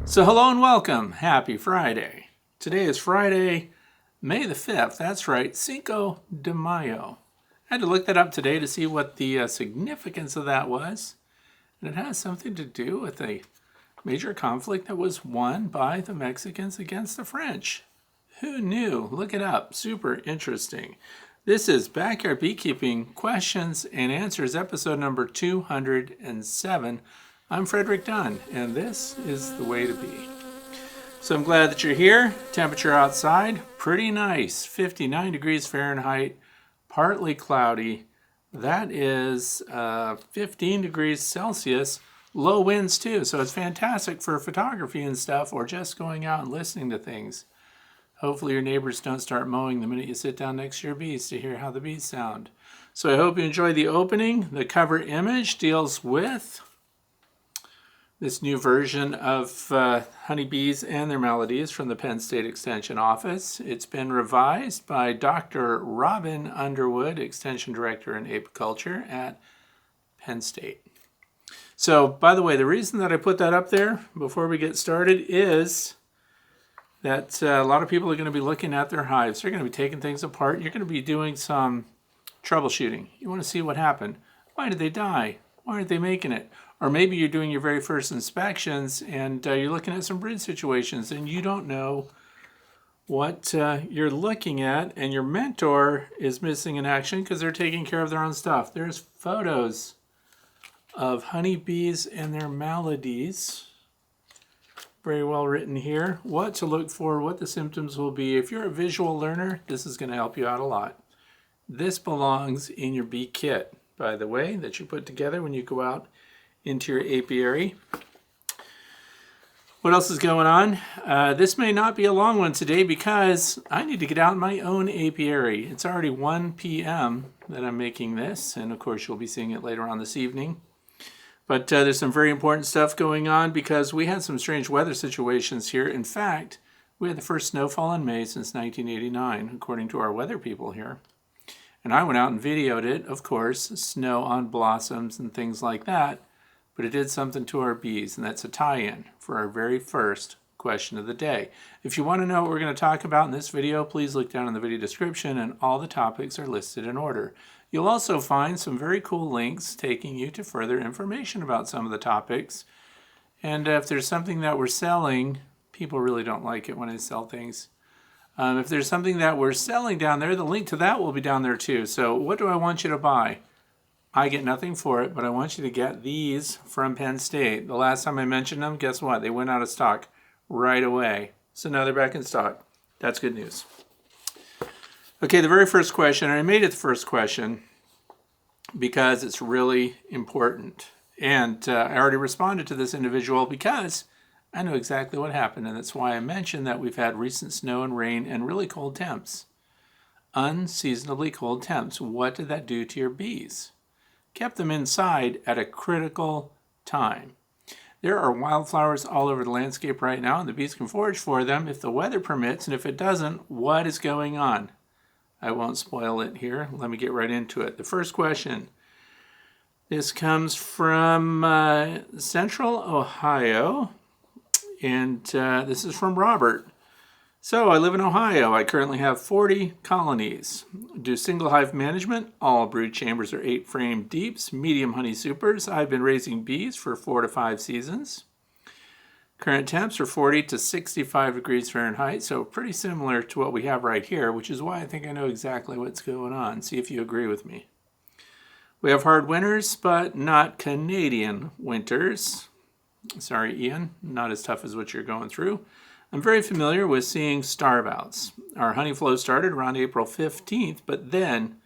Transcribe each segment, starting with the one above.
So hello and welcome. Happy Friday. Today is Friday, May the 5th. That's right, Cinco de Mayo. I had to look that up today to see what the significance of that was. And it has something to do with a major conflict that was won by the Mexicans against the French. Who knew? Look it up. Super interesting. This is Backyard Beekeeping Questions and Answers, episode number 207. I'm Frederick Dunn, and this is the way to be. So I'm glad that you're here. Temperature outside, pretty nice, 59 degrees Fahrenheit, partly cloudy. That is 15 degrees Celsius, low winds too, so it's fantastic for photography and stuff, or just going out and listening to things. Hopefully your neighbors don't start mowing the minute you sit down next to your bees to hear how the bees sound. So I hope you enjoy the opening. The cover image deals with this new version of honeybees and their melodies from the Penn State Extension Office. It's been revised by Dr. Robin Underwood, Extension Director in Apiculture at Penn State. So, by the way, the reason that I put that up there before we get started is that a lot of people are going to be looking at their hives. They're going to be taking things apart. You're going to be doing some troubleshooting. You want to see what happened. Why did they die? Why aren't they making it? Or maybe you're doing your very first inspections and you're looking at some breed situations and you don't know what you're looking at, and your mentor is missing in action because they're taking care of their own stuff. There's photos of honeybees and their maladies. Very well written here. What to look for, what the symptoms will be. If you're a visual learner, this is going to help you out a lot. This belongs in your bee kit, by the way, that you put together when you go out into your apiary. What else is going on? This may not be a long one today because I need to get out in my own apiary. It's already 1 p.m. that I'm making this, and of course you'll be seeing it later on this evening. But there's some very important stuff going on because we had some strange weather situations here. In fact, we had the first snowfall in May since 1989, according to our weather people here. And I went out and videoed it, of course, snow on blossoms and things like that. But it did something to our bees, and that's a tie-in for our very first question of the day. If you want to know what we're going to talk about in this video, please look down in the video description, and all the topics are listed in order. You'll also find some very cool links taking you to further information about some of the topics. And if there's something that we're selling, people really don't like it when I sell things. If there's something that we're selling down there, the link to that will be down there too. So what do I want you to buy? I get nothing for it, but I want you to get these from Penn State. The last time I mentioned them, guess what? They went out of stock right away. So now they're back in stock. That's good news. Okay, the very first question, and I made it the first question because it's really important. And I already responded to this individual because I know exactly what happened, and that's why I mentioned that we've had recent snow and rain and really cold temps. Unseasonably cold temps. What did that do to your bees? Kept them inside at a critical time. There are wildflowers all over the landscape right now, and the bees can forage for them if the weather permits, and if it doesn't, what is going on? I won't spoil it here. Let me get right into it. The first question. This comes from Central Ohio, and this is from Robert. So I live in Ohio. I currently have 40 colonies. Do single hive management. All brood chambers are 8 frame deeps, medium honey supers. I've been raising bees for 4 to 5 seasons. Current temps are 40 to 65 degrees Fahrenheit, so pretty similar to what we have right here, which is why I think I know exactly what's going on. See if you agree with me. We have hard winters, but not Canadian winters. Sorry, Ian, not as tough as what you're going through. I'm very familiar with seeing starve-outs. Our honey flow started around April 15th, but then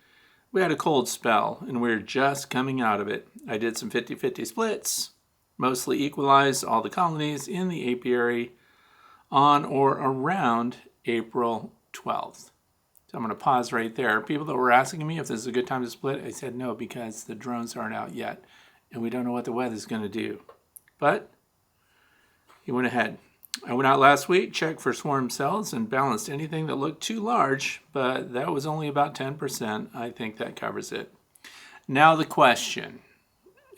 we had a cold spell, and we're just coming out of it. I did some 50-50 splits, mostly equalized all the colonies in the apiary on or around April 12th. So I'm going to pause right there. People that were asking me if this is a good time to split, I said no, because the drones aren't out yet and we don't know what the weather's going to do. But he went ahead. I went out last week, checked for swarm cells, and balanced anything that looked too large, but that was only about 10%. I think that covers it. Now the question,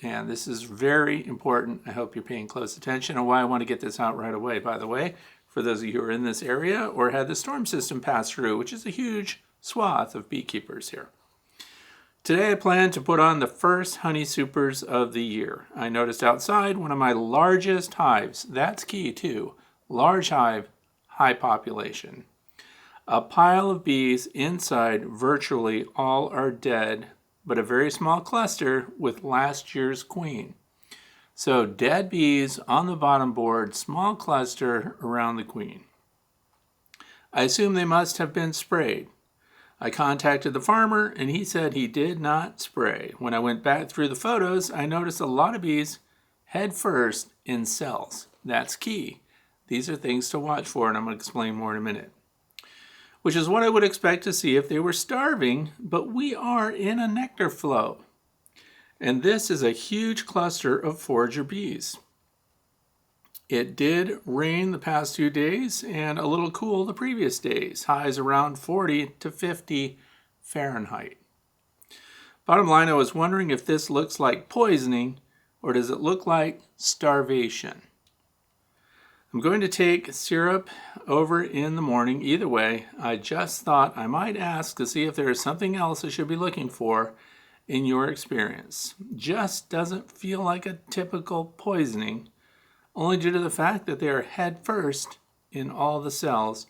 and this is very important. I hope you're paying close attention, and why I want to get this out right away, by the way, for those of you who are in this area or had the storm system pass through, which is a huge swath of beekeepers here. Today I plan to put on the first honey supers of the year. I noticed outside one of my largest hives. That's key too. Large hive, high population. A pile of bees inside, virtually all are dead, but a very small cluster with last year's queen. So dead bees on the bottom board, small cluster around the queen. I assume they must have been sprayed. I contacted the farmer and he said he did not spray. When I went back through the photos, I noticed a lot of bees head first in cells. That's key. These are things to watch for, and I'm going to explain more in a minute. Which is what I would expect to see if they were starving, but we are in a nectar flow. And this is a huge cluster of forager bees. It did rain the past 2 days and a little cool the previous days. Highs around 40 to 50 Fahrenheit. Bottom line, I was wondering if this looks like poisoning or does it look like starvation? I'm going to take syrup over in the morning. Either way, I just thought I might ask to see if there is something else I should be looking for in your experience. Just doesn't feel like a typical poisoning, only due to the fact that they are head first in all the cells,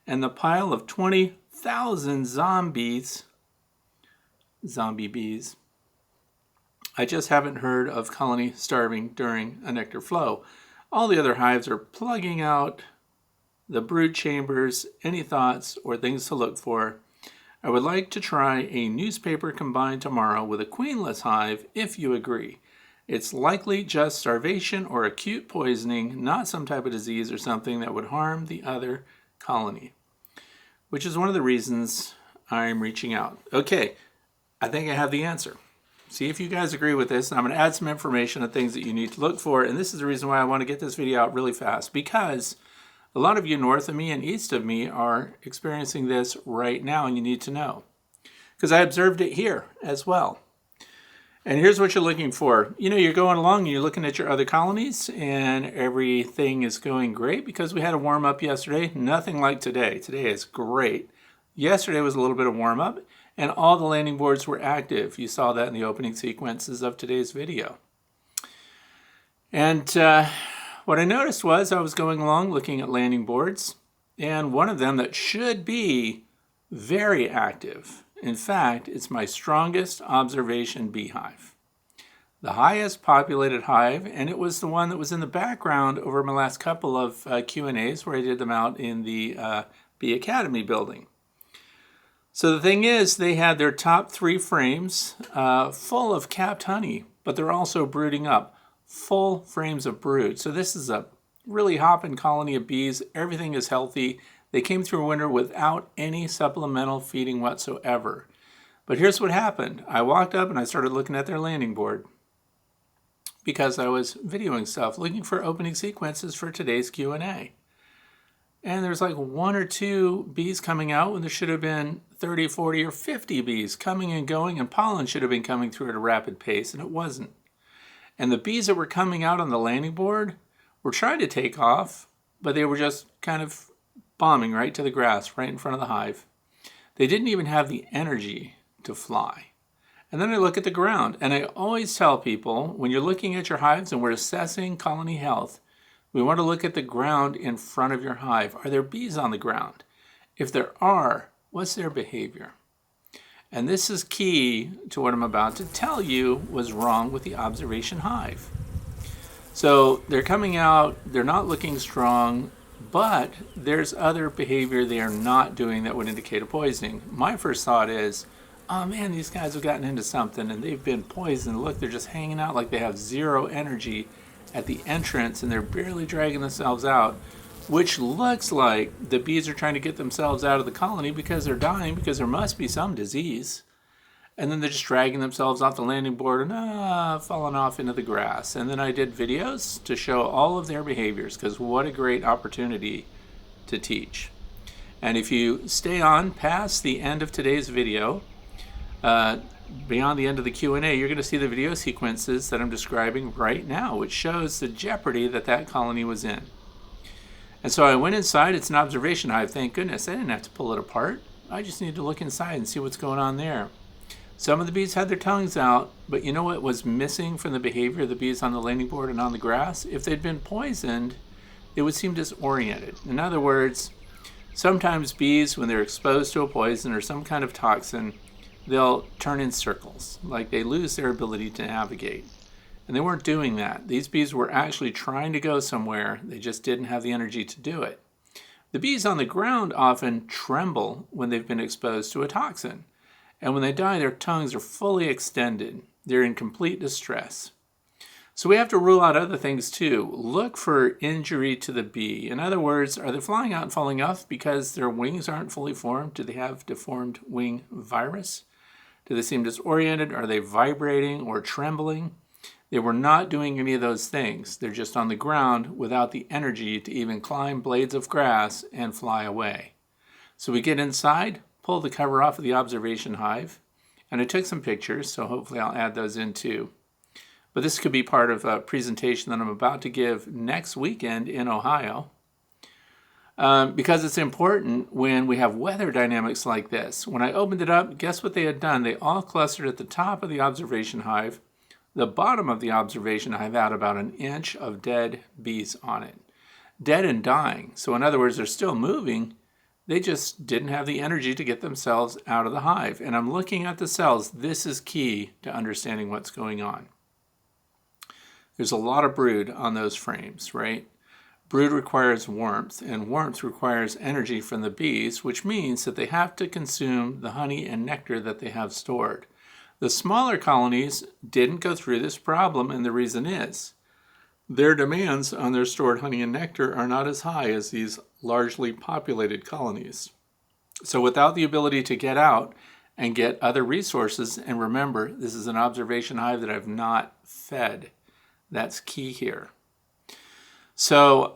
and the pile of 20,000 zombie bees. I just haven't heard of colony starving during a nectar flow. All the other hives are plugging out the brood chambers. Any thoughts or things to look for? I would like to try a newspaper combined tomorrow with a queenless hive, if you agree. It's likely just starvation or acute poisoning, not some type of disease or something that would harm the other colony, which is one of the reasons I'm reaching out. Okay, I think I have the answer. See if you guys agree with this, and I'm going to add some information on things that you need to look for, and this is the reason why I want to get this video out really fast, because a lot of you north of me and east of me are experiencing this right now, and you need to know, because I observed it here as well. And here's what you're looking for. You know, you're going along and you're looking at your other colonies, and everything is going great because we had a warm up yesterday. Nothing like today. Today is great. Yesterday was a little bit of warm up, and all the landing boards were active. You saw that in the opening sequences of today's video. And what I noticed was I was going along looking at landing boards, and one of them that should be very active. In fact, it's my strongest observation beehive. The highest populated hive, and it was the one that was in the background over my last couple of Q&As where I did them out in the Bee Academy building. So the thing is, they had their top 3 frames full of capped honey, but they're also brooding up full frames of brood. So this is a really hopping colony of bees. Everything is healthy. They came through winter without any supplemental feeding whatsoever. But here's what happened. I walked up and I started looking at their landing board because I was videoing stuff, looking for opening sequences for today's Q&A. And there's like 1 or 2 bees coming out when there should have been 30, 40, or 50 bees coming and going, and pollen should have been coming through at a rapid pace, and it wasn't. And the bees that were coming out on the landing board were trying to take off, but they were just kind of bombing right to the grass, right in front of the hive. They didn't even have the energy to fly. And then I look at the ground, and I always tell people, when you're looking at your hives and we're assessing colony health, we want to look at the ground in front of your hive. Are there bees on the ground? If there are, what's their behavior? And this is key to what I'm about to tell you was wrong with the observation hive. So they're coming out, they're not looking strong, but there's other behavior they are not doing that would indicate a poisoning. My first thought is, oh man, these guys have gotten into something and they've been poisoned. Look, they're just hanging out like they have zero energy at the entrance and they're barely dragging themselves out, which looks like the bees are trying to get themselves out of the colony because they're dying, because there must be some disease. And then they're just dragging themselves off the landing board and falling off into the grass. And then I did videos to show all of their behaviors, because what a great opportunity to teach. And if you stay on past the end of today's video, beyond the end of the Q&A, you're going to see the video sequences that I'm describing right now, which shows the jeopardy that that colony was in. And so I went inside. It's an observation hive. Thank goodness. I didn't have to pull it apart. I just needed to look inside and see what's going on there. Some of the bees had their tongues out, but you know what was missing from the behavior of the bees on the landing board and on the grass? If they'd been poisoned, they would seem disoriented. In other words, sometimes bees, when they're exposed to a poison or some kind of toxin, they'll turn in circles, like they lose their ability to navigate. And they weren't doing that. These bees were actually trying to go somewhere. They just didn't have the energy to do it. The bees on the ground often tremble when they've been exposed to a toxin. And when they die, their tongues are fully extended. They're in complete distress. So we have to rule out other things too. Look for injury to the bee. In other words, are they flying out and falling off because their wings aren't fully formed? Do they have deformed wing virus? Do they seem disoriented? Are they vibrating or trembling? They were not doing any of those things. They're just on the ground without the energy to even climb blades of grass and fly away. So we get inside, pull the cover off of the observation hive, and I took some pictures, so hopefully I'll add those in too. But this could be part of a presentation that I'm about to give next weekend in Ohio, because it's important when we have weather dynamics like this. When I opened it up, guess what they had done? They all clustered at the top of the observation hive. The bottom of the observation hive had about an inch of dead bees on it. Dead and dying. So in other words, they're still moving. They just didn't have the energy to get themselves out of the hive. And I'm looking at the cells. This is key to understanding what's going on. There's a lot of brood on those frames, right? Brood requires warmth, and warmth requires energy from the bees, which means that they have to consume the honey and nectar that they have stored. The smaller colonies didn't go through this problem, and the reason is their demands on their stored honey and nectar are not as high as these largely populated colonies. So without the ability to get out and get other resources, and remember, this is an observation hive that I've not fed. That's key here. So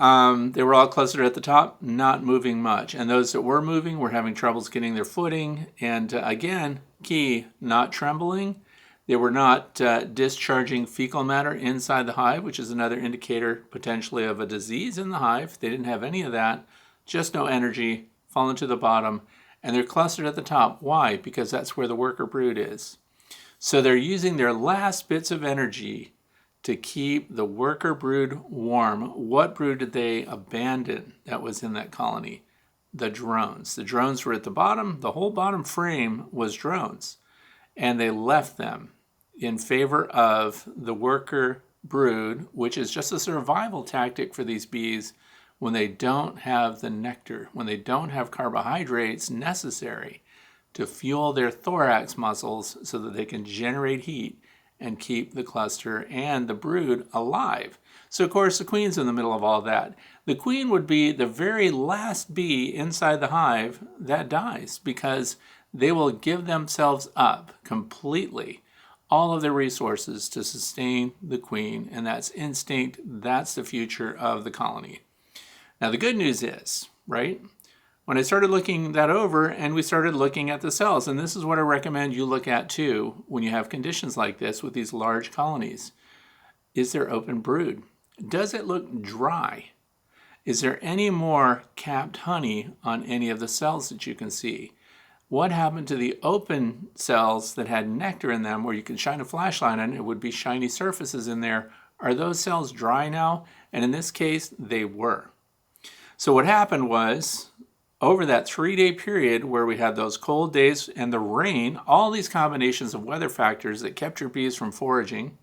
they were all clustered at the top, not moving much. And those that were moving were having troubles getting their footing. And again, key, not trembling. They were not discharging fecal matter inside the hive, which is another indicator potentially of a disease in the hive. They didn't have any of that, just no energy, falling to the bottom. And they're clustered at the top. Why? Because that's where the worker brood is. So they're using their last bits of energy to keep the worker brood warm. What brood did they abandon that was in that colony? The drones. The drones were at the bottom. The whole bottom frame was drones. And they left them in favor of the worker brood, which is just a survival tactic for these bees when they don't have the nectar, when they don't have carbohydrates necessary to fuel their thorax muscles so that they can generate heat and keep the cluster and the brood alive. So of course the queen's in the middle of all that. The queen would be the very last bee inside the hive that dies, because they will give themselves up completely, all of their resources to sustain the queen, and that's instinct, that's the future of the colony. Now the good news is, right, when I started looking that over and we started looking at the cells, and this is what I recommend you look at too when you have conditions like this with these large colonies. Is there open brood? Does it look dry? Is there any more capped honey on any of the cells that you can see? What happened to the open cells that had nectar in them where you can shine a flashlight on it would be shiny surfaces in there? Are those cells dry now? And in this case, they were. So what happened was, over that 3-day period where we had those cold days and the rain, all these combinations of weather factors that kept your bees from foraging,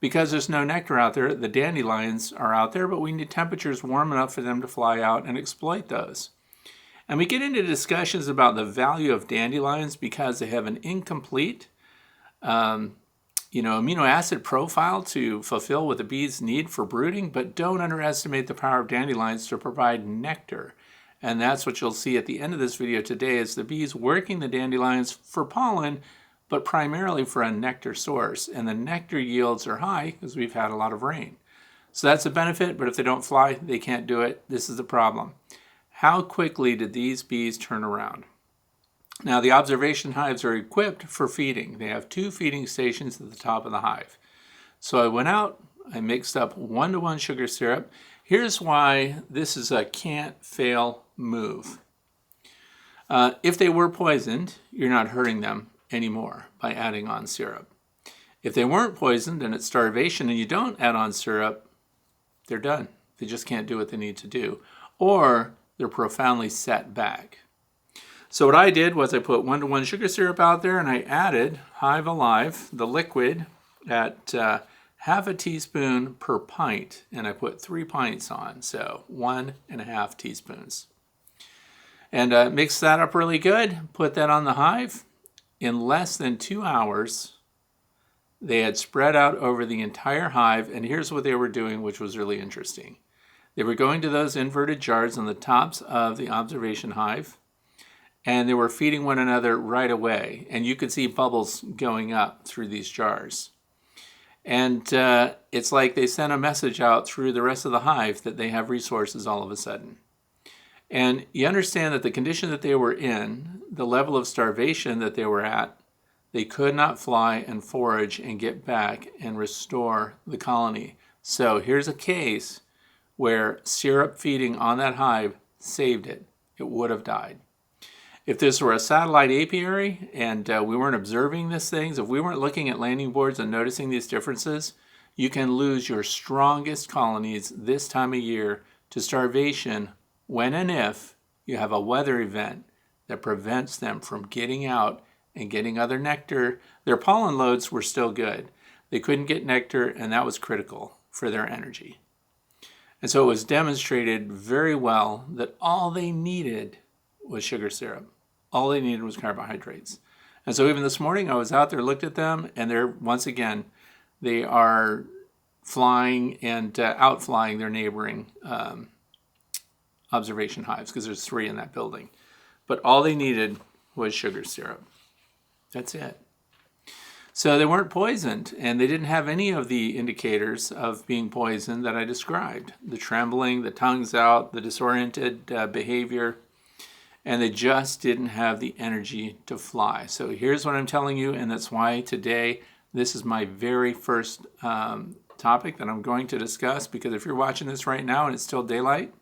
because there's no nectar out there, the dandelions are out there, but we need temperatures warm enough for them to fly out and exploit those. And we get into discussions about the value of dandelions because they have an incomplete amino acid profile to fulfill what the bees need for brooding, but don't underestimate the power of dandelions to provide nectar. And that's what you'll see at the end of this video today, is the bees working the dandelions for pollen, but primarily for a nectar source. And the nectar yields are high because we've had a lot of rain. So that's a benefit, but if they don't fly, they can't do it. This is the problem. How quickly did these bees turn around? Now, the observation hives are equipped for feeding. They have 2 feeding stations at the top of the hive. So I went out, I mixed up 1-to-1 sugar syrup. Here's why this is a can't fail move. If they were poisoned, you're not hurting them anymore by adding on syrup. If they weren't poisoned and it's starvation and you don't add on syrup, they're done. They just can't do what they need to do. Or they're profoundly set back. So what I did was I put 1-to-1 sugar syrup out there, and I added Hive Alive, the liquid, at half a teaspoon per pint, and I put 3 pints on, so 1.5 teaspoons. And mix that up really good, put that on the hive. In less than 2 hours, they had spread out over the entire hive, and here's what they were doing, which was really interesting. They were going to those inverted jars on the tops of the observation hive, and they were feeding one another right away. And you could see bubbles going up through these jars. And it's like they sent a message out through the rest of the hive that they have resources all of a sudden. And you understand that the condition that they were in, the level of starvation that they were at, they could not fly and forage and get back and restore the colony. So here's a case where syrup feeding on that hive saved it. It would have died. If this were a satellite apiary and we weren't observing these things, if we weren't looking at landing boards and noticing these differences, you can lose your strongest colonies this time of year to starvation when and if you have a weather event that prevents them from getting out and getting other nectar. Their pollen loads were still good. They couldn't get nectar, and that was critical for their energy. And so it was demonstrated very well that all they needed was sugar syrup. All they needed was carbohydrates. And so even this morning, I was out there, looked at them, and they're, once again, they are flying and outflying their neighboring observation hives, because there's 3 in that building. But all they needed was sugar syrup. That's it. So they weren't poisoned, and they didn't have any of the indicators of being poisoned that I described. The trembling, the tongues out, the disoriented behavior, and they just didn't have the energy to fly. So here's what I'm telling you, and that's why today this is my very first topic that I'm going to discuss, because if you're watching this right now and it's still daylight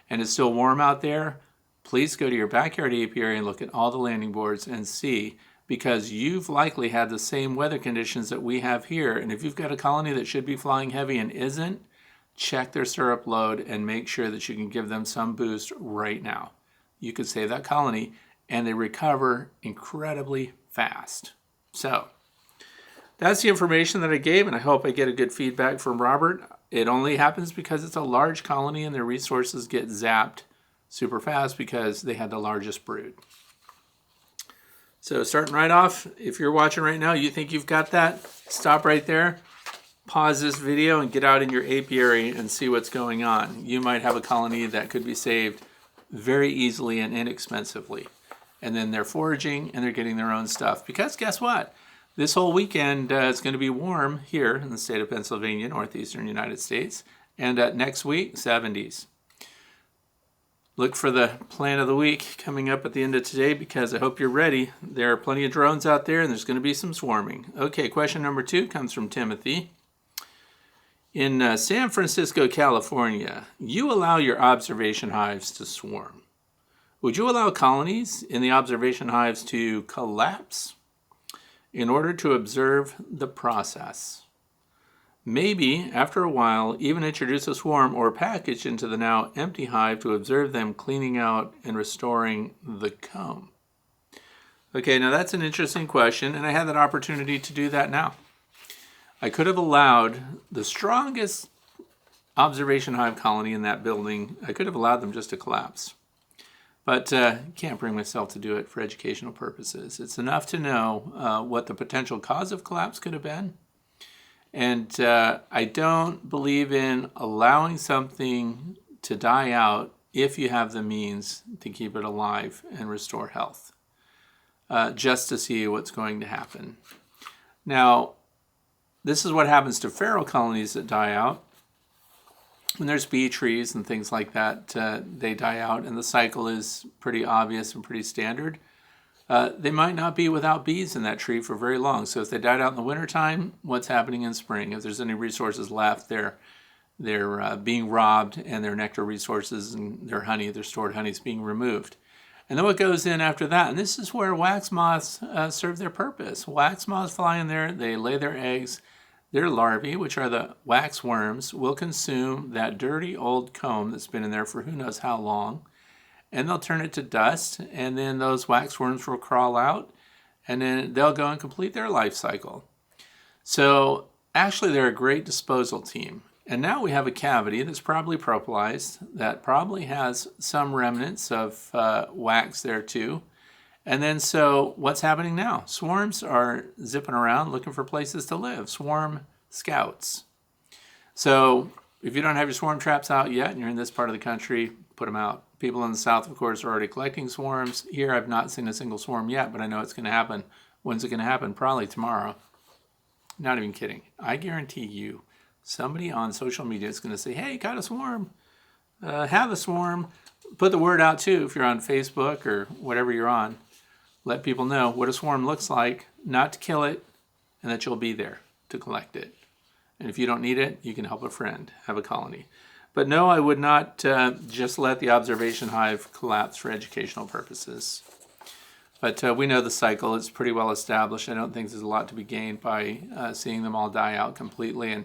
and it's still warm out there, please go to your backyard apiary and look at all the landing boards and see, because you've likely had the same weather conditions that we have here. And if you've got a colony that should be flying heavy and isn't, check their syrup load and make sure that you can give them some boost right now. You could save that colony, and they recover incredibly fast. So that's the information that I gave, and I hope I get a good feedback from Robert. It only happens because it's a large colony and their resources get zapped super fast because they had the largest brood. So starting right off, if you're watching right now, you think you've got that, stop right there, pause this video, and get out in your apiary and see what's going on. You might have a colony that could be saved very easily and inexpensively. And then they're foraging and they're getting their own stuff. Because guess what? This whole weekend it's going to be warm here in the state of Pennsylvania, northeastern United States. And next week, 70s. Look for the plan of the week coming up at the end of today, because I hope you're ready. There are plenty of drones out there and there's going to be some swarming. Okay, question number 2 comes from Timothy. In San Francisco, California, you allow your observation hives to swarm. Would you allow colonies in the observation hives to collapse in order to observe the process? Maybe, after a while, even introduce a swarm or package into the now empty hive to observe them cleaning out and restoring the comb. Okay, now that's an interesting question, and I had that opportunity to do that now. I could have allowed the strongest observation hive colony in that building, I could have allowed them just to collapse. but can't bring myself to do it for educational purposes. It's enough to know what the potential cause of collapse could have been. And I don't believe in allowing something to die out if you have the means to keep it alive and restore health, just to see what's going to happen. Now, this is what happens to feral colonies that die out. When there's bee trees and things like that, they die out, and the cycle is pretty obvious and pretty standard. They might not be without bees in that tree for very long. So if they died out in the wintertime, what's happening in spring? If there's any resources left, they're being robbed, and their nectar resources and their honey, their stored honey, is being removed. And then what goes in after that? And this is where wax moths serve their purpose. Wax moths fly in there, they lay their eggs. Their larvae, which are the wax worms, will consume that dirty old comb that's been in there for who knows how long, and they'll turn it to dust, and then those wax worms will crawl out, and then they'll go and complete their life cycle. So actually they're a great disposal team. And now we have a cavity that's probably propolized, that probably has some remnants of wax there too. And then so what's happening now? Swarms are zipping around looking for places to live. Swarm scouts. So if you don't have your swarm traps out yet and you're in this part of the country, put them out. People in the south, of course, are already collecting swarms. Here I've not seen a single swarm yet, but I know it's going to happen. When's it going to happen? Probably tomorrow. Not even kidding. I guarantee you somebody on social media is going to say, hey, got a swarm. Have a swarm. Put the word out too if you're on Facebook or whatever you're on. Let people know what a swarm looks like, not to kill it, and that you'll be there to collect it. And if you don't need it, you can help a friend have a colony. But no, I would not just let the observation hive collapse for educational purposes. But we know the cycle. It's pretty well established. I don't think there's a lot to be gained by seeing them all die out completely. And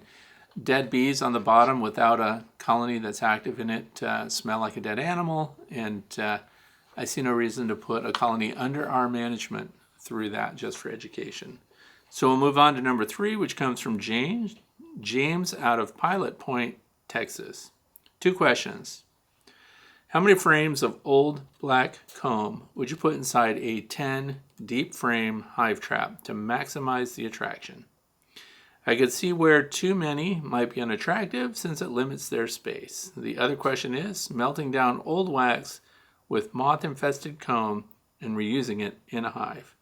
dead bees on the bottom without a colony that's active in it smell like a dead animal. And I see no reason to put a colony under our management through that just for education. So we'll move on to number 3, which comes from James. James out of Pilot Point, Texas. 2 questions. How many frames of old black comb would you put inside a 10 deep frame hive trap to maximize the attraction? I could see where too many might be unattractive since it limits their space. The other question is melting down old wax with moth-infested comb and reusing it in a hive.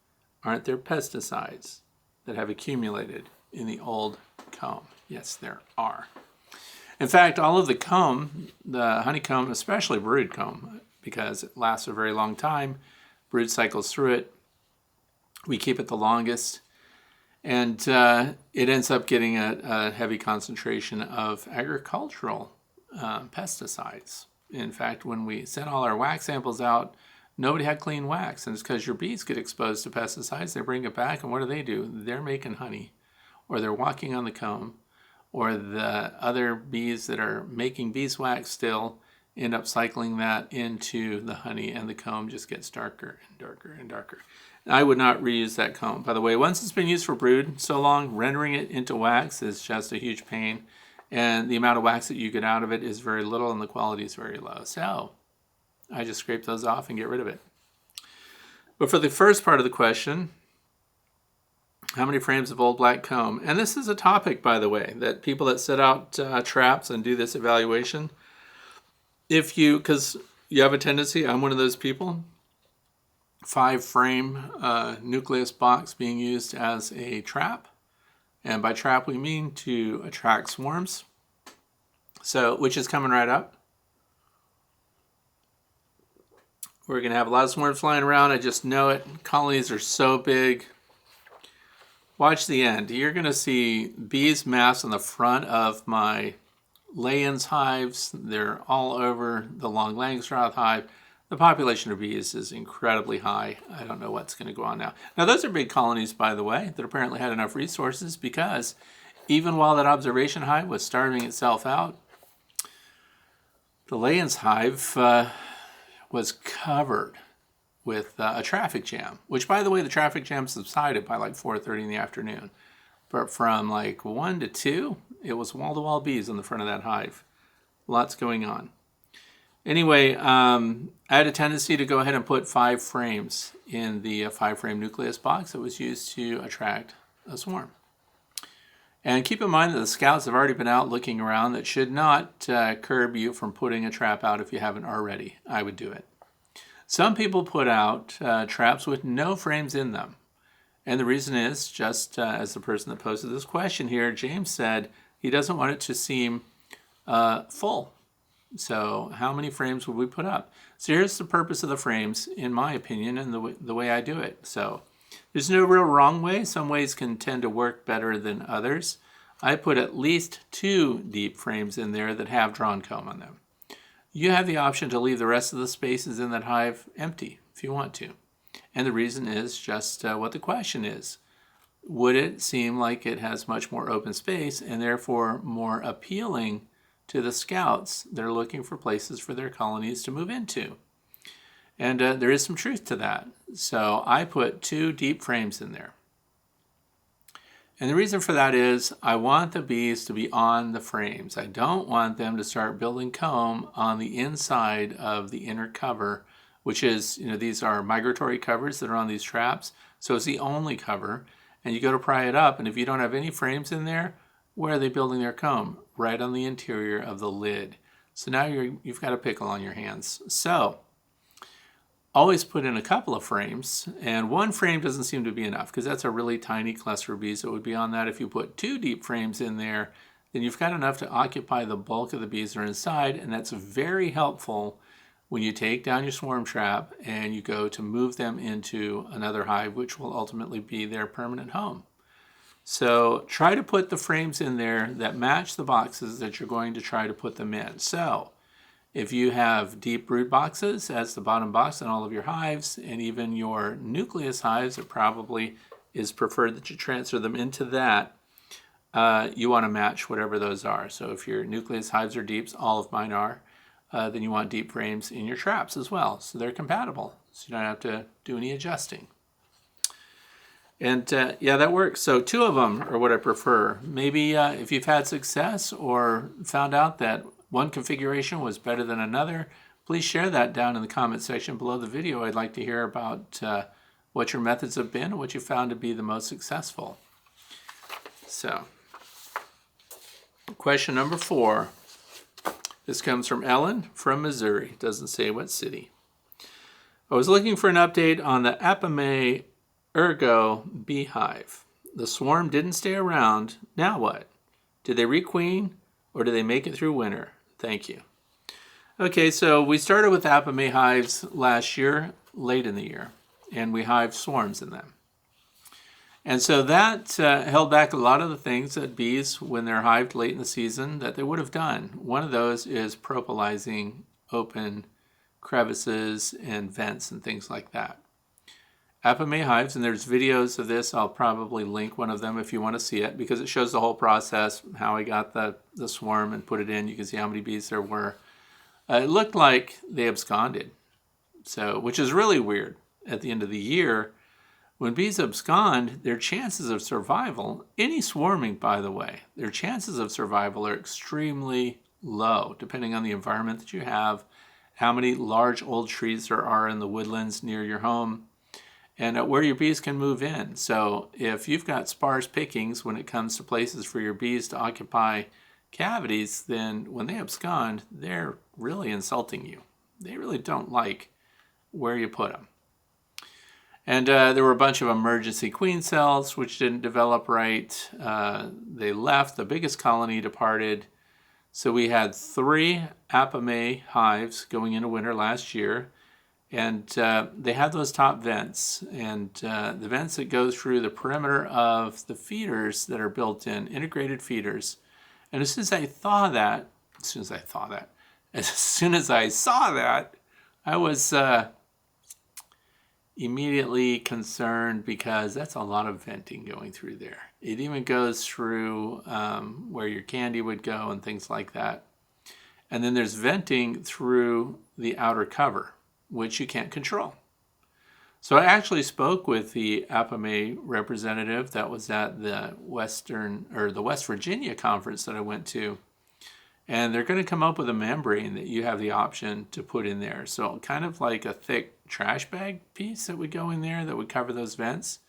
Aren't there pesticides that have accumulated in the old comb? Yes, there are. In fact, all of the comb, the honeycomb, especially brood comb, because it lasts a very long time, brood cycles through it, we keep it the longest, and it ends up getting a heavy concentration of agricultural pesticides. In fact, when we sent all our wax samples out, nobody had clean wax, and it's because your bees get exposed to pesticides. They bring it back, and what do? They're making honey, or they're walking on the comb, or the other bees that are making beeswax still end up cycling that into the honey, and the comb just gets darker and darker and darker. I would not reuse that comb. By the way, once it's been used for brood so long, rendering it into wax is just a huge pain, and the amount of wax that you get out of it is very little, and the quality is very low. So I just scrape those off and get rid of it. But for the first part of the question, how many frames of old black comb? And this is a topic, by the way, that people that set out traps and do this evaluation, because you have a tendency, I'm one of those people, 5-frame nucleus box being used as a trap. And by trap, we mean to attract swarms, which is coming right up. We're going to have a lot of swarms flying around. I just know it. Colonies are so big. Watch the end. You're going to see bees massed on the front of my lay-ins hives. They're all over the long Langstroth hive. The population of bees is incredibly high. I don't know what's going to go on now. Now, those are big colonies, by the way, that apparently had enough resources, because even while that observation hive was starving itself out, the lay-ins hive was covered with a traffic jam, which, by the way, the traffic jam subsided by like 4:30 in the afternoon. But from like 1 to 2, it was wall-to-wall bees on the front of that hive. Lots going on. Anyway, I had a tendency to go ahead and put 5 frames in the 5-frame nucleus box that was used to attract a swarm. And keep in mind that the scouts have already been out looking around. That should not curb you from putting a trap out if you haven't already. I would do it. Some people put out traps with no frames in them. And the reason is, just as the person that posted this question here, James said, he doesn't want it to seem full. So how many frames would we put up? So here's the purpose of the frames, in my opinion, and the way I do it. So there's no real wrong way. Some ways can tend to work better than others. I put at least 2 deep frames in there that have drawn comb on them. You have the option to leave the rest of the spaces in that hive empty if you want to. And the reason is just what the question is. Would it seem like it has much more open space and therefore more appealing to the scouts that are looking for places for their colonies to move into? And there is some truth to that. So I put 2 deep frames in there. And the reason for that is I want the bees to be on the frames. I don't want them to start building comb on the inside of the inner cover, which is, these are migratory covers that are on these traps. So it's the only cover. And you go to pry it up, and if you don't have any frames in there, where are they building their comb? Right on the interior of the lid. So now you've got a pickle on your hands. So always put in a couple of frames, and 1 frame doesn't seem to be enough because that's a really tiny cluster of bees that would be on that. If you put 2 deep frames in there, then you've got enough to occupy the bulk of the bees that are inside, and that's very helpful when you take down your swarm trap and you go to move them into another hive, which will ultimately be their permanent home. So try to put the frames in there that match the boxes that you're going to try to put them in. So if you have deep brood boxes as the bottom box in all of your hives, and even your nucleus hives, it probably is preferred that you transfer them into that. You want to match whatever those are. So if your nucleus hives are deeps, all of mine are, then you want deep frames in your traps as well. So they're compatible. So you don't have to do any adjusting. And yeah, that works. So 2 of them are what I prefer. Maybe if you've had success or found out that one configuration was better than another, please share that down in the comment section below the video. I'd like to hear about what your methods have been and what you found to be the most successful. So, question number 4. This comes from Ellen from Missouri. Doesn't say what city. I was looking for an update on the Apimaye ergo beehive. The swarm didn't stay around. Now what? Did they requeen or did they make it through winter? Thank you. Okay, so we started with Apimaye hives last year, late in the year, and we hived swarms in them. And so that held back a lot of the things that bees, when they're hived late in the season, that they would have done. One of those is propolizing open crevices and vents and things like that. Apimaye hives, and there's videos of this. I'll probably link one of them if you want to see it, because it shows the whole process, how I got the swarm and put it in. You can see how many bees there were. It looked like they absconded, so which is really weird. At the end of the year, when bees abscond, their chances of survival, any swarming by the way, their chances of survival are extremely low, depending on the environment that you have, how many large old trees there are in the woodlands near your home, and where your bees can move in. So if you've got sparse pickings when it comes to places for your bees to occupy cavities, then when they abscond, they're really insulting you. They really don't like where you put them. And there were a bunch of emergency queen cells which didn't develop right. They left. The biggest colony departed. So we had 3 Apimaye hives going into winter last year. And they have those top vents, and the vents that go through the perimeter of the feeders that are built in, integrated feeders. And as soon as I saw that, I was immediately concerned, because that's a lot of venting going through there. It even goes through where your candy would go and things like that. And then there's venting through the outer cover, which you can't control. So I actually spoke with the Apimaye representative that was at the West Virginia conference that I went to. And they're going to come up with a membrane that you have the option to put in there. So kind of like a thick trash bag piece that would go in there that would cover those vents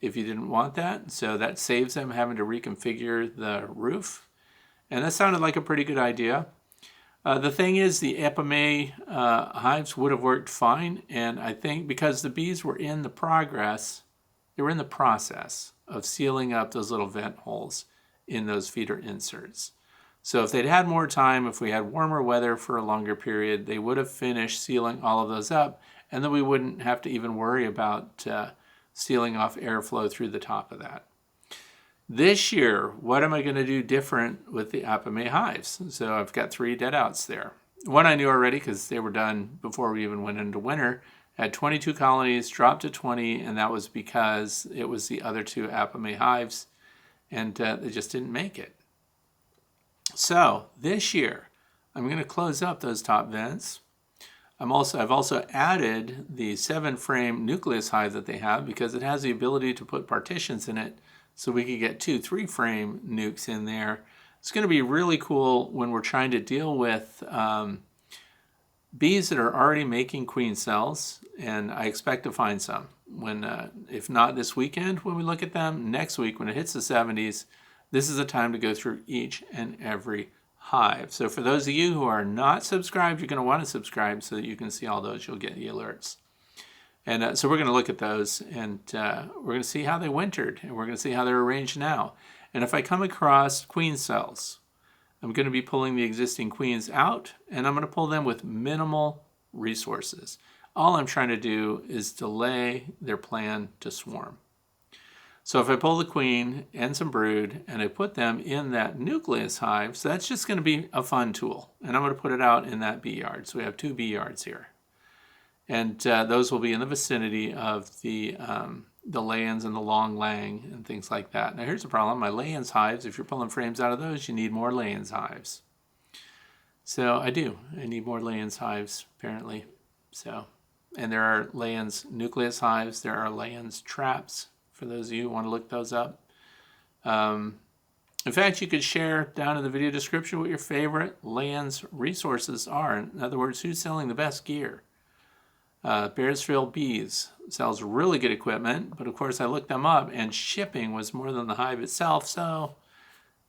if you didn't want that. So that saves them having to reconfigure the roof. And that sounded like a pretty good idea. The thing is, the Apimaye hives would have worked fine. And I think because the bees were in the process of sealing up those little vent holes in those feeder inserts. So if they'd had more time, if we had warmer weather for a longer period, they would have finished sealing all of those up, and then we wouldn't have to even worry about sealing off airflow through the top of that. This year, what am I going to do different with the Apimaye hives? So I've got 3 dead outs there. One I knew already because they were done before we even went into winter. Had 22 colonies, dropped to 20, and that was because it was the other 2 Apimaye hives, and they just didn't make it. So this year, I'm going to close up those top vents. I've also added the 7-frame nucleus hive that they have because it has the ability to put partitions in it, so we could get 2 3-frame nukes in there. It's going to be really cool when we're trying to deal with bees that are already making queen cells, and I expect to find some. When, if not this weekend when we look at them, next week when it hits the 70s, this is a time to go through each and every hive. So for those of you who are not subscribed, you're going to want to subscribe so that you can see all those. You'll get the alerts. And so we're going to look at those, and we're going to see how they wintered, and we're going to see how they're arranged now. And if I come across queen cells, I'm going to be pulling the existing queens out, and I'm going to pull them with minimal resources. All I'm trying to do is delay their plan to swarm. So if I pull the queen and some brood and I put them in that nucleus hive, so that's just going to be a fun tool. And I'm going to put it out in that bee yard. So we have 2 bee yards here. And those will be in the vicinity of the lay-ins and the long lang and things like that. Now here's the problem. My lay-ins hives, if you're pulling frames out of those, you need more lay-ins hives. So I do. I need more lay-ins hives, apparently. So, and there are lay-ins nucleus hives. There are lay-ins traps, for those of you who want to look those up. In fact, you could share down in the video description what your favorite lay-ins resources are. In other words, who's selling the best gear. Bearsfield Bees sells really good equipment, but of course I looked them up and shipping was more than the hive itself, so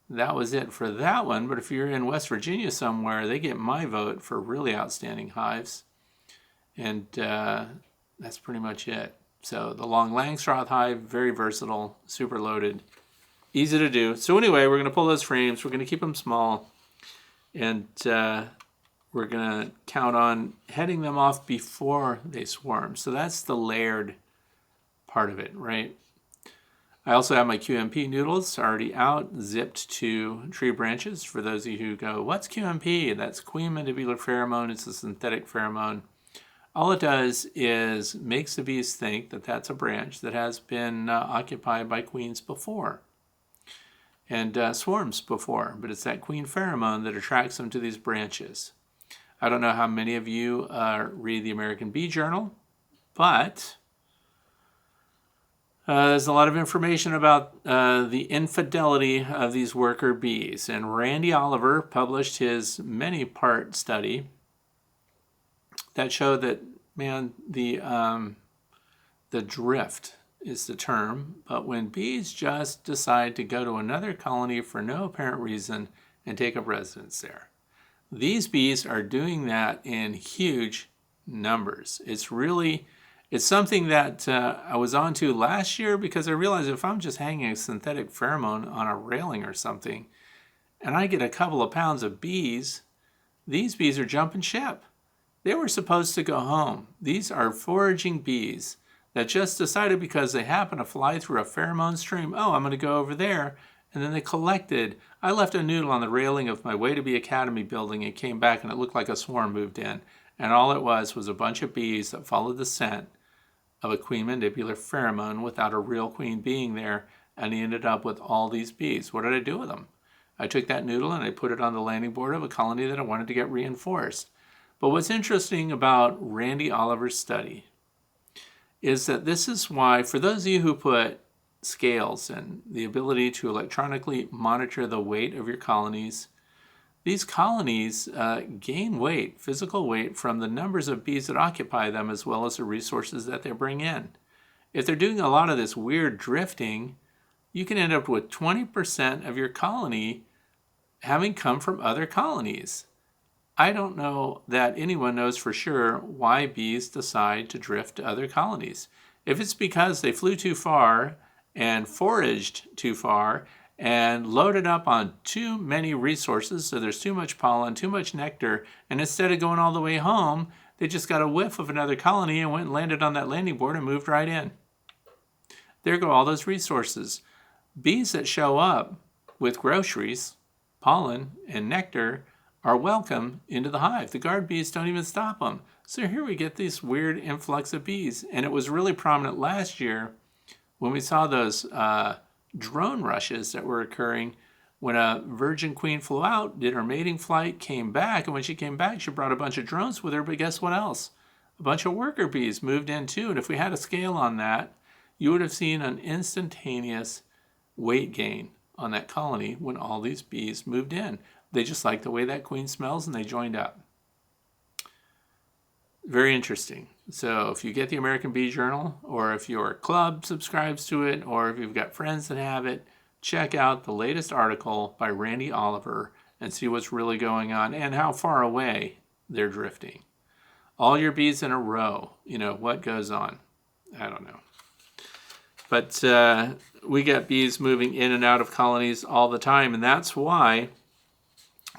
that was it for that one. But if you're in West Virginia somewhere, they get my vote for really outstanding hives. And that's pretty much it. So the long Langstroth hive, very versatile, super loaded, easy to do. So anyway, we're going to pull those frames. We're going to keep them small. And we're going to count on heading them off before they swarm. So that's the layered part of it, right? I also have my QMP noodles already out, zipped to tree branches. For those of you who go, what's QMP? That's queen mandibular pheromone. It's a synthetic pheromone. All it does is makes the bees think that that's a branch that has been occupied by queens before and swarms before, but it's that queen pheromone that attracts them to these branches. I don't know how many of you read the American Bee Journal, but there's a lot of information about the infidelity of these worker bees. And Randy Oliver published his many-part study that showed that, man, the drift is the term, but when bees just decide to go to another colony for no apparent reason and take up residence there. These bees are doing that in huge numbers. It's something that I was onto last year because I realized if I'm just hanging a synthetic pheromone on a railing or something, and I get a couple of pounds of bees, these bees are jumping ship. They were supposed to go home. These are foraging bees that just decided because they happen to fly through a pheromone stream, oh, I'm going to go over there. And then they collected. I left a noodle on the railing of my Way to Bee Academy building and came back and it looked like a swarm moved in. And all it was a bunch of bees that followed the scent of a queen mandibular pheromone without a real queen being there. And he ended up with all these bees. What did I do with them? I took that noodle and I put it on the landing board of a colony that I wanted to get reinforced. But what's interesting about Randy Oliver's study is that this is why, for those of you who put scales and the ability to electronically monitor the weight of your colonies, these colonies gain weight, physical weight, from the numbers of bees that occupy them as well as the resources that they bring in. If they're doing a lot of this weird drifting, you can end up with 20% of your colony having come from other colonies. I don't know that anyone knows for sure why bees decide to drift to other colonies. If it's because they flew too far and foraged too far and loaded up on too many resources, so there's too much pollen, too much nectar, and instead of going all the way home, they just got a whiff of another colony and went and landed on that landing board and moved right in. There go all those resources. Bees that show up with groceries, pollen, and nectar are welcome into the hive. The guard bees don't even stop them. So here we get this weird influx of bees. And it was really prominent last year when we saw those drone rushes that were occurring when a virgin queen flew out, did her mating flight, came back, and when she came back, she brought a bunch of drones with her, but guess what else? A bunch of worker bees moved in too, and if we had a scale on that, you would have seen an instantaneous weight gain on that colony when all these bees moved in. They just liked the way that queen smells, and they joined up. Very interesting. So if you get the American Bee Journal, or if your club subscribes to it, or if you've got friends that have it, check out the latest article by Randy Oliver and see what's really going on and how far away they're drifting. All your bees in a row, what goes on? I don't know. But we get bees moving in and out of colonies all the time, and that's why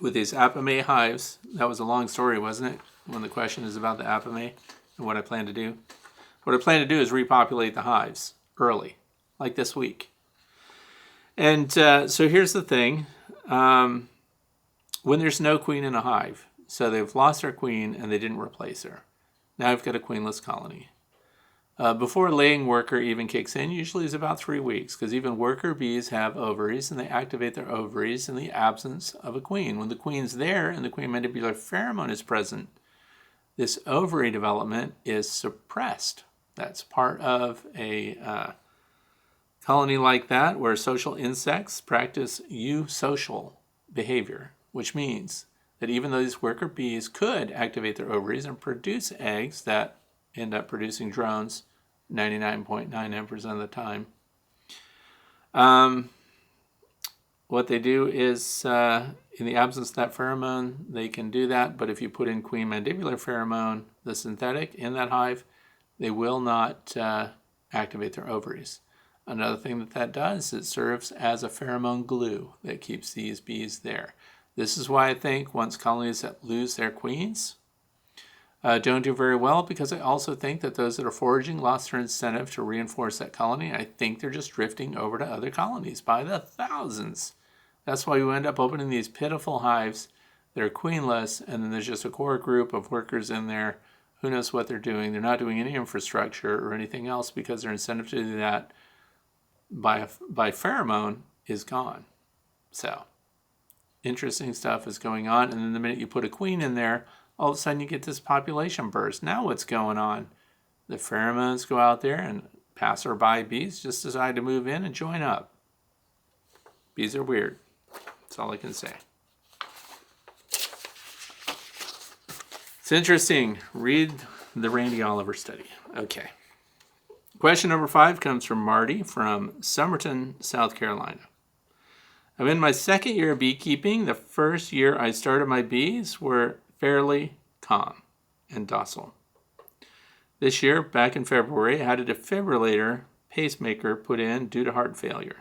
with these Apamea hives, that was a long story, wasn't it? When the question is about the Apamea and what I plan to do. What I plan to do is repopulate the hives early, like this week. And so here's the thing. When there's no queen in a hive, so they've lost their queen and they didn't replace her. Now I've got a queenless colony. Before laying worker even kicks in, usually is about 3 weeks, because even worker bees have ovaries, and they activate their ovaries in the absence of a queen. When the queen's there and the queen mandibular pheromone is present, this ovary development is suppressed. That's part of a colony like that, where social insects practice eusocial behavior, which means that even though these worker bees could activate their ovaries and produce eggs that end up producing drones 99.99% of the time, what they do is, in the absence of that pheromone, they can do that. But if you put in queen mandibular pheromone, the synthetic, in that hive, they will not activate their ovaries. Another thing that does, it serves as a pheromone glue that keeps these bees there. This is why I think once colonies that lose their queens don't do very well, because I also think that those that are foraging lost their incentive to reinforce that colony. I think they're just drifting over to other colonies by the thousands. That's why you end up opening these pitiful hives that are queenless, and then there's just a core group of workers in there. Who knows what they're doing? They're not doing any infrastructure or anything else, because their incentive to do that by pheromone is gone. So, interesting stuff is going on. And then the minute you put a queen in there, all of a sudden you get this population burst. Now what's going on? The pheromones go out there, and passerby bees just decide to move in and join up. Bees are weird. That's all I can say. It's interesting. Read the Randy Oliver study. Okay. Question number 5 comes from Marty from Somerton, South Carolina. I'm in my second year of beekeeping. The first year I started, my bees were fairly calm and docile. This year, back in February, I had a defibrillator pacemaker put in due to heart failure.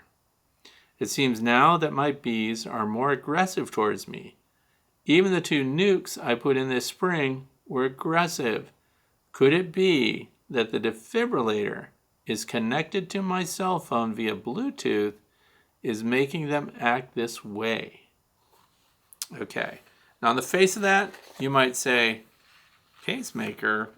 It seems now that my bees are more aggressive towards me. Even the 2 nukes I put in this spring were aggressive. Could it be that the defibrillator is connected to my cell phone via Bluetooth is making them act this way? Okay. Now, on the face of that, you might say, pacemaker,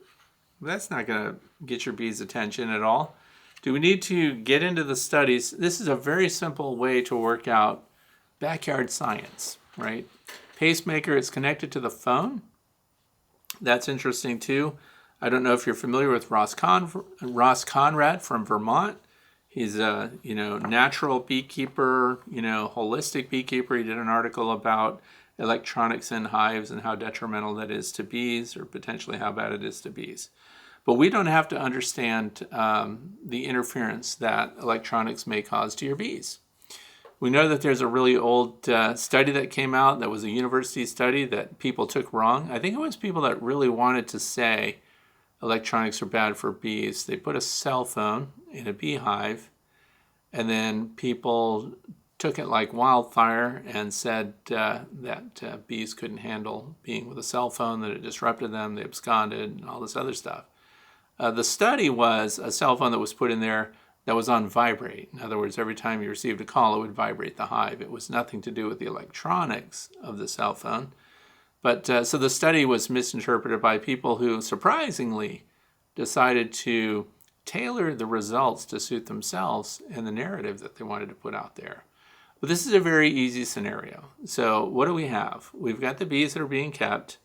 that's not going to get your bees' attention at all. Do we need to get into the studies? This is a very simple way to work out backyard science, right? Pacemaker is connected to the phone. That's interesting too. I don't know if you're familiar with Ross Conrad from Vermont. He's a natural beekeeper, holistic beekeeper. He did an article about electronics in hives and how detrimental that is to bees, or potentially how bad it is to bees. But we don't have to understand the interference that electronics may cause to your bees. We know that there's a really old study that came out that was a university study that people took wrong. I think it was people that really wanted to say electronics are bad for bees. They put a cell phone in a beehive, and then people took it like wildfire and said that bees couldn't handle being with a cell phone, that it disrupted them, they absconded, and all this other stuff. The study was a cell phone that was put in there that was on vibrate. In other words, every time you received a call, it would vibrate the hive. It was nothing to do with the electronics of the cell phone. But so the study was misinterpreted by people who surprisingly decided to tailor the results to suit themselves and the narrative that they wanted to put out there. But this is a very easy scenario. So what do we have? We've got the bees that are being kept,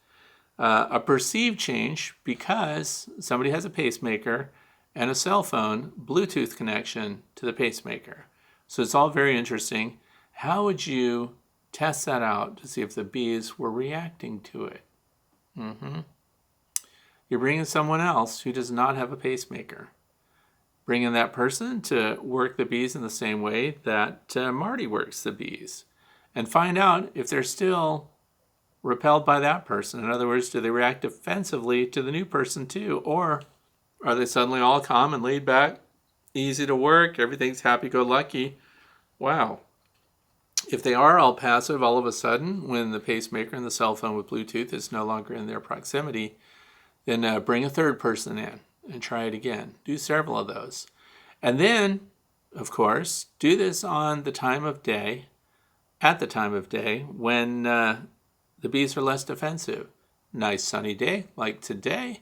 a perceived change because somebody has a pacemaker and a cell phone Bluetooth connection to the pacemaker. So it's all very interesting. How would you test that out to see if the bees were reacting to it? You're bringing someone else who does not have a pacemaker. Bringing that person to work the bees in the same way that Marty works the bees. And find out if they're still repelled by that person. In other words, do they react defensively to the new person too? Or are they suddenly all calm and laid back, easy to work, everything's happy-go-lucky? Wow. If they are all passive all of a sudden, when the pacemaker and the cell phone with Bluetooth is no longer in their proximity, then bring a third person in and try it again. Do several of those. And then, of course, do this on the time of day, at the time of day, when the bees are less defensive. Nice sunny day, like today.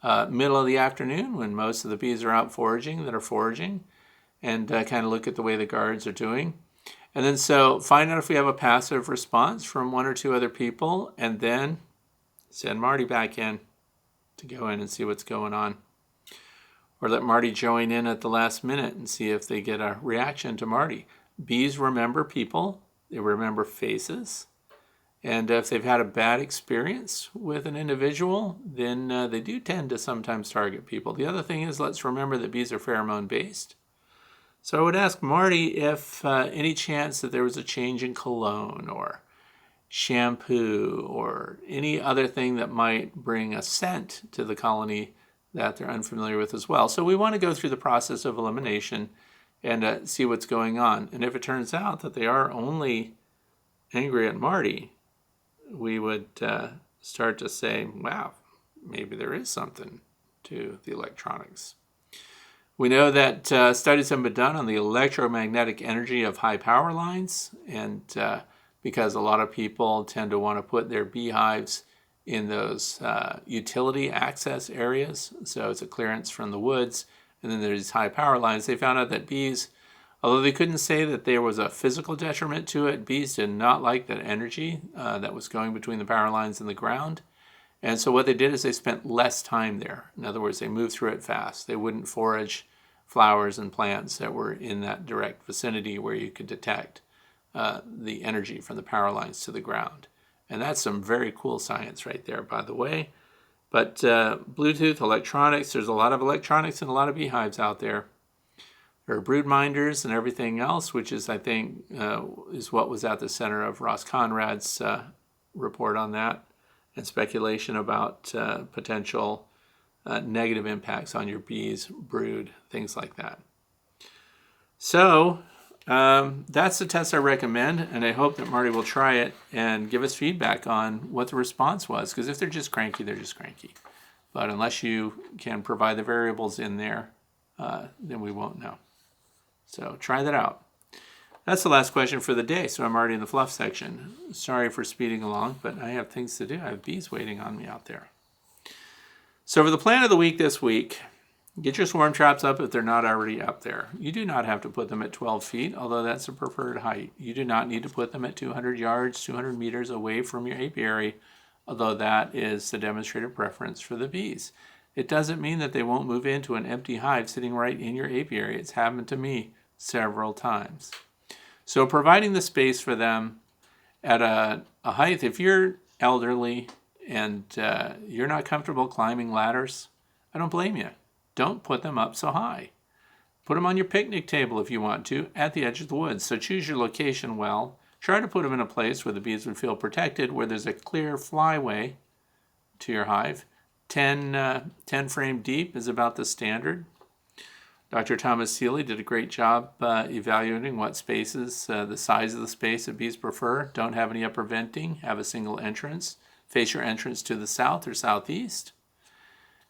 Middle of the afternoon, when most of the bees are out foraging, and kind of look at the way the guards are doing. And then so find out if we have a passive response from one or two other people, and then send Marty back in to go in and see what's going on. Or let Marty join in at the last minute and see if they get a reaction to Marty. Bees remember people, they remember faces, and if they've had a bad experience with an individual, then they do tend to sometimes target people. The other thing is, let's remember that bees are pheromone-based. So I would ask Marty if any chance that there was a change in cologne or shampoo or any other thing that might bring a scent to the colony that they're unfamiliar with as well. So we want to go through the process of elimination and see what's going on. And if it turns out that they are only angry at Marty, we would start to say, wow, maybe there is something to the electronics. We know that studies have been done on the electromagnetic energy of high power lines, and because a lot of people tend to want to put their beehives in those utility access areas, so it's a clearance from the woods, and then there's high power lines. They found out that bees, although they couldn't say that there was a physical detriment to it, bees did not like that energy that was going between the power lines and the ground. And so what they did is they spent less time there. In other words, they moved through it fast. They wouldn't forage flowers and plants that were in that direct vicinity where you could detect the energy from the power lines to the ground. And that's some very cool science right there, by the way. But Bluetooth, electronics, there's a lot of electronics in a lot of beehives out there. There are brood minders and everything else, which is, I think, is what was at the center of Ross Conrad's report on that, and speculation about potential negative impacts on your bees, brood, things like that. So that's the test I recommend, and I hope that Marty will try it and give us feedback on what the response was, because if they're just cranky, they're just cranky. But unless you can provide the variables in there, then we won't know. So try that out. That's the last question for the day, so I'm already in the fluff section. Sorry for speeding along, but I have things to do. I have bees waiting on me out there. So for the plan of the week this week, get your swarm traps up if they're not already up there. You do not have to put them at 12 feet, although that's the preferred height. You do not need to put them at 200 yards, 200 meters away from your apiary, although that is the demonstrated preference for the bees. It doesn't mean that they won't move into an empty hive sitting right in your apiary. It's happened to me several times. So providing the space for them at a height, if you're elderly and you're not comfortable climbing ladders, I don't blame you. Don't put them up so high. Put them on your picnic table if you want to, at the edge of the woods. So choose your location well. Try to put them in a place where the bees would feel protected, where there's a clear flyway to your hive. 10 frame deep is about the standard. Dr. Thomas Seeley did a great job evaluating what spaces, the size of the space that bees prefer. Don't have any upper venting, have a single entrance. Face your entrance to the south or southeast.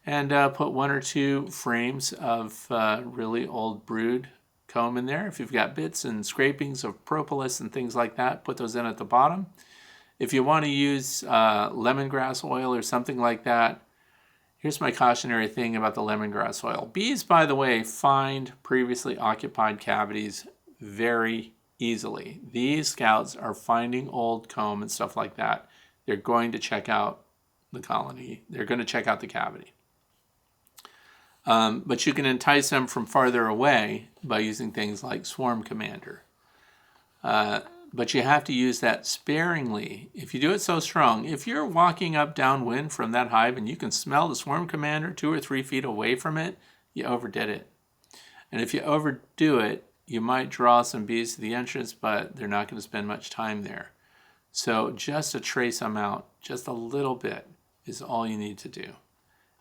And put 1 or 2 frames of really old brood comb in there. If you've got bits and scrapings of propolis and things like that, put those in at the bottom. If you want to use lemongrass oil or something like that, here's my cautionary thing about the lemongrass oil. Bees, by the way, find previously occupied cavities very easily. These scouts are finding old comb and stuff like that. They're going to check out the colony. They're going to check out the cavity. But you can entice them from farther away by using things like Swarm Commander. But you have to use that sparingly. If you do it so strong, if you're walking up downwind from that hive and you can smell the Swarm Commander 2 or 3 feet away from it, you overdid it. And if you overdo it, you might draw some bees to the entrance, but they're not going to spend much time there. So just a trace amount, just a little bit, is all you need to do.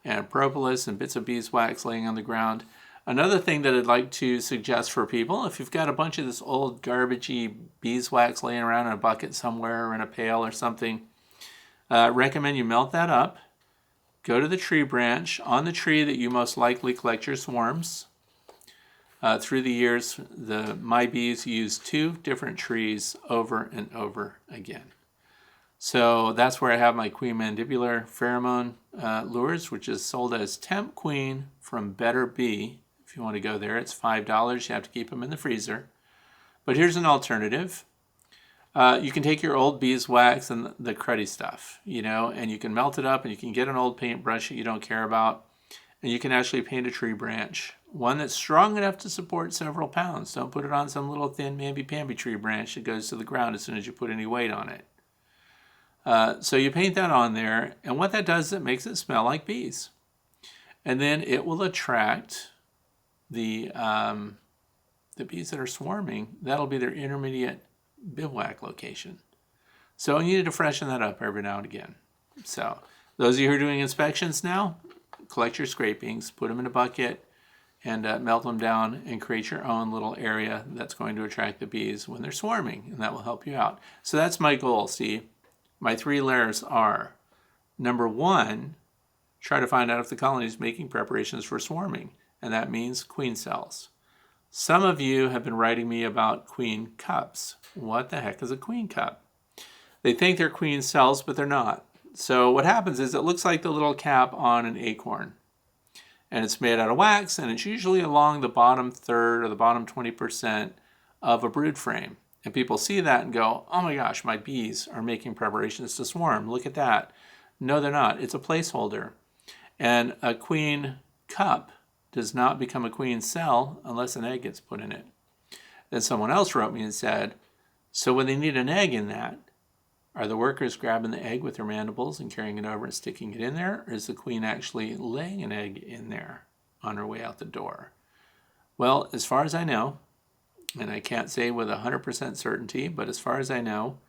And propolis and bits of beeswax laying on the ground. Another thing that I'd like to suggest for people, if you've got a bunch of this old garbagey beeswax laying around in a bucket somewhere or in a pail or something, recommend you melt that up, go to the tree branch on the tree that you most likely collect your swarms. Through the years, my bees use 2 different trees over and over again. So that's where I have my queen mandibular pheromone lures, which is sold as Temp Queen from Better Bee. If you want to go there, it's $5. You have to keep them in the freezer. But here's an alternative. You can take your old beeswax and the cruddy stuff, and you can melt it up, and you can get an old paintbrush that you don't care about, and you can actually paint a tree branch, one that's strong enough to support several pounds. Don't put it on some little thin mamby-pamby tree branch that goes to the ground as soon as you put any weight on it. So you paint that on there, and what that does is it makes it smell like bees. And then it will attract the bees that are swarming. That'll be their intermediate bivouac location. So you need to freshen that up every now and again. So those of you who are doing inspections now, collect your scrapings, put them in a bucket, and melt them down and create your own little area that's going to attract the bees when they're swarming, and that will help you out. So that's my goal, Steve. My 3 layers are, number 1, try to find out if the colony is making preparations for swarming, and that means queen cells. Some of you have been writing me about queen cups. What the heck is a queen cup? They think they're queen cells, but they're not. So what happens is it looks like the little cap on an acorn, and it's made out of wax, and it's usually along the bottom third or the bottom 20% of a brood frame. And people see that and go, oh my gosh, my bees are making preparations to swarm. Look at that. No, they're not. It's a placeholder. And a queen cup does not become a queen cell unless an egg gets put in it. Then someone else wrote me and said, so when they need an egg in that, are the workers grabbing the egg with their mandibles and carrying it over and sticking it in there? Or is the queen actually laying an egg in there on her way out the door? Well, as far as I know, and I can't say with 100% certainty, but as far as I know,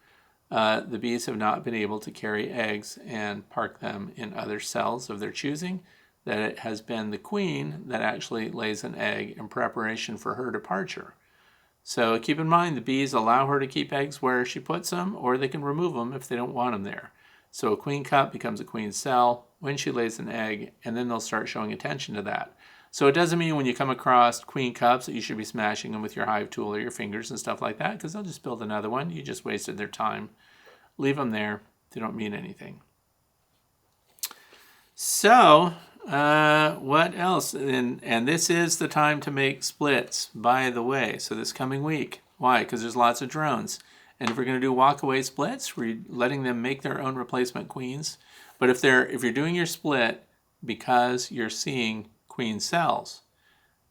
the bees have not been able to carry eggs and park them in other cells of their choosing, that it has been the queen that actually lays an egg in preparation for her departure. So keep in mind, the bees allow her to keep eggs where she puts them, or they can remove them if they don't want them there. So a queen cup becomes a queen cell when she lays an egg, and then they'll start showing attention to that. So it doesn't mean when you come across queen cups that you should be smashing them with your hive tool or your fingers and stuff like that, because they'll just build another one. You just wasted their time. Leave them there. They don't mean anything. So what else? And this is the time to make splits, by the way. So this coming week. Why? Because there's lots of drones. And if we're going to do walk-away splits, we're letting them make their own replacement queens. But if you're doing your split because you're seeing queen cells,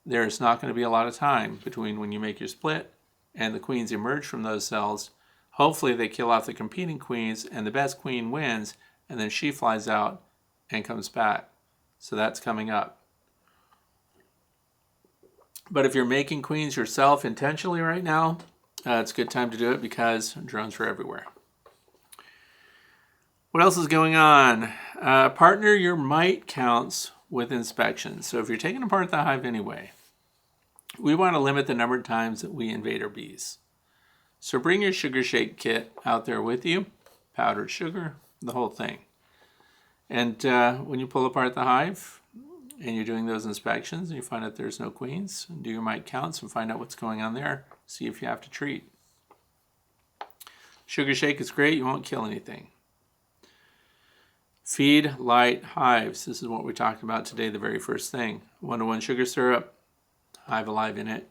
there's not going to be a lot of time between when you make your split and the queens emerge from those cells. Hopefully they kill off the competing queens and the best queen wins, and then she flies out and comes back. So that's coming up. But if you're making queens yourself intentionally right now, it's a good time to do it because drones are everywhere. What else is going on? Partner your mite counts with inspections. So if you're taking apart the hive anyway, we want to limit the number of times that we invade our bees. So bring your sugar shake kit out there with you, powdered sugar, the whole thing. And when you pull apart the hive and you're doing those inspections and you find out there's no queens, do your mite counts and find out what's going on there. See if you have to treat. Sugar shake is great. You won't kill anything. Feed light hives. This is what we talked about today, the very first thing. 1-to-1 sugar syrup, Hive Alive in it.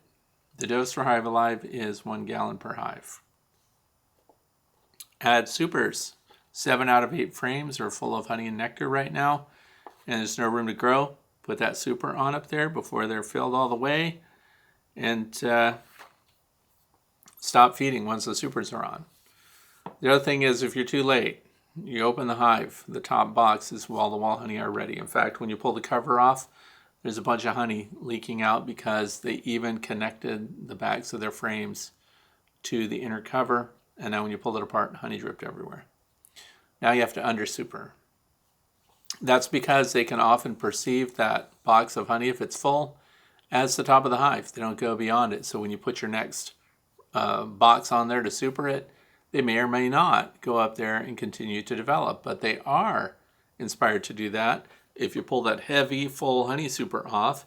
The dose for Hive Alive is 1 gallon per hive. Add supers. 7 out of 8 frames are full of honey and nectar right now, and there's no room to grow. Put that super on up there before they're filled all the way, and stop feeding once the supers are on. The other thing is, if you're too late, you open the hive, the top box is wall-to-wall honey already. In fact, when you pull the cover off, there's a bunch of honey leaking out because they even connected the backs of their frames to the inner cover, and now when you pull it apart, honey dripped everywhere. Now you have to under-super. That's because they can often perceive that box of honey, if it's full, as the top of the hive. They don't go beyond it. So when you put your next box on there to super it, they may or may not go up there and continue to develop, but they are inspired to do that. If you pull that heavy, full honey super off,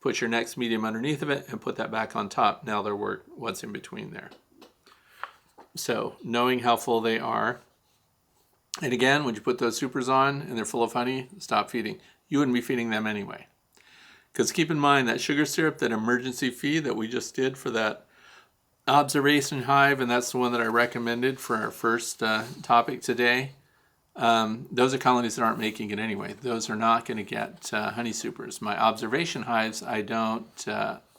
put your next medium underneath of it and put that back on top. Now they'll work what's in between there. So knowing how full they are, and again, when you put those supers on and they're full of honey, stop feeding. You wouldn't be feeding them anyway. Because keep in mind that sugar syrup, that emergency feed that we just did for that observation hive, and that's the one that I recommended for our first topic today. Those are colonies that aren't making it anyway. Those are not going to get honey supers. My observation hives, I don't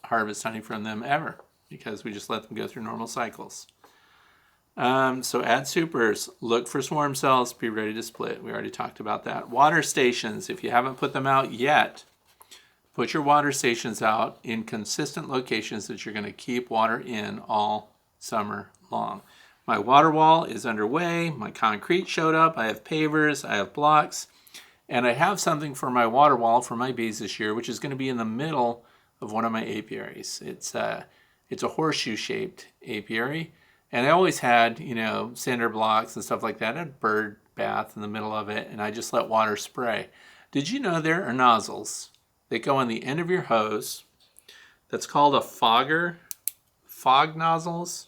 harvest honey from them ever because we just let them go through normal cycles. So add supers, look for swarm cells, be ready to split. We already talked about that. Water stations, if you haven't put them out yet, put your water stations out in consistent locations that you're going to keep water in all summer long. My water wall is underway. My concrete showed up. I have pavers. I have blocks. And I have something for my water wall for my bees this year, which is going to be in the middle of one of my apiaries. It's a horseshoe-shaped apiary. And I always had, cinder blocks and stuff like that. I had a bird bath in the middle of it, and I just let water spray. Did you know there are nozzles that go on the end of your hose that's called a fogger? Fog nozzles.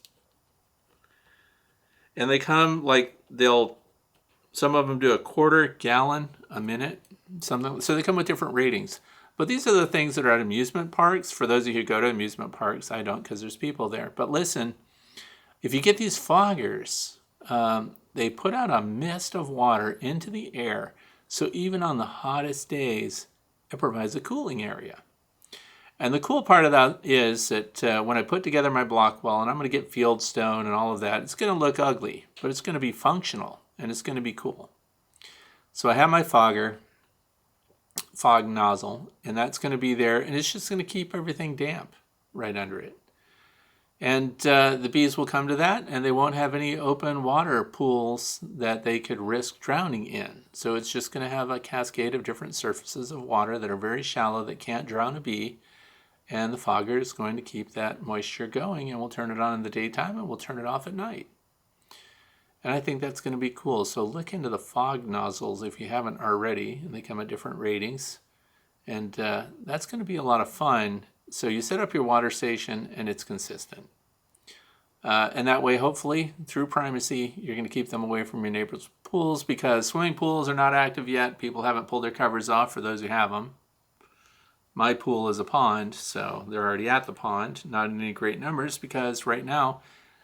And they come some of them do 1/4 gallon a minute, something. So they come with different ratings. But these are the things that are at amusement parks. For those of you who go to amusement parks, I don't because there's people there. But listen, if you get these foggers, they put out a mist of water into the air. So even on the hottest days, it provides a cooling area. And the cool part of that is that when I put together my block wall, and I'm going to get field stone and all of that, it's going to look ugly, but it's going to be functional, and it's going to be cool. So I have my fog nozzle, and that's going to be there, and it's just going to keep everything damp right under it. And the bees will come to that, and they won't have any open water pools that they could risk drowning in. So it's just going to have a cascade of different surfaces of water that are very shallow that can't drown a bee. And the fogger is going to keep that moisture going, and we'll turn it on in the daytime and we'll turn it off at night. And I think that's going to be cool. So look into the fog nozzles if you haven't already, and they come at different ratings. And that's going to be a lot of fun. So you set up your water station and it's consistent. And that way, hopefully, through primacy, you're going to keep them away from your neighbor's pools because swimming pools are not active yet. People haven't pulled their covers off for those who have them. My pool is a pond, so they're already at the pond, not in any great numbers because right now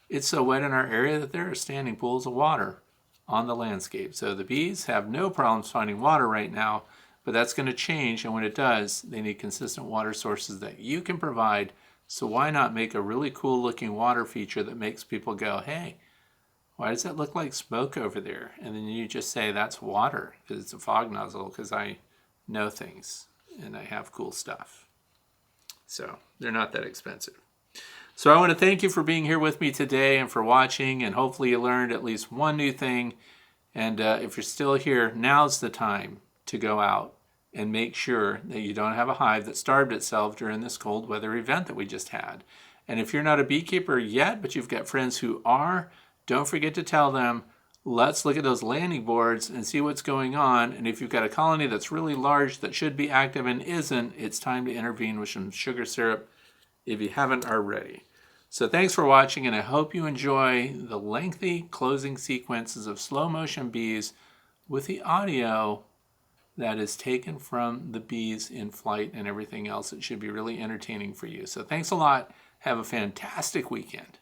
it's so wet in our area that there are standing pools of water on the landscape. So the bees have no problems finding water right now, but that's going to change, and when it does, they need consistent water sources that you can provide. So why not make a really cool looking water feature that makes people go, hey, Why does that look like smoke over there? And then you just say that's water because it's a fog nozzle, because I know things and I have cool stuff. So they're not that expensive. So I want to thank you for being here with me today and for watching, and hopefully you learned at least one new thing. And if you're still here, now's the time to go out and make sure that you don't have a hive that starved itself during this cold weather event that we just had. And if you're not a beekeeper yet, but you've got friends who are, don't forget to tell them, let's look at those landing boards and see what's going on. And if you've got a colony that's really large that should be active and isn't, it's time to intervene with some sugar syrup if you haven't already. So thanks for watching, and I hope you enjoy the lengthy closing sequences of slow motion bees with the audio that is taken from the bees in flight and everything else. It should be really entertaining for you. So thanks a lot. Have a fantastic weekend.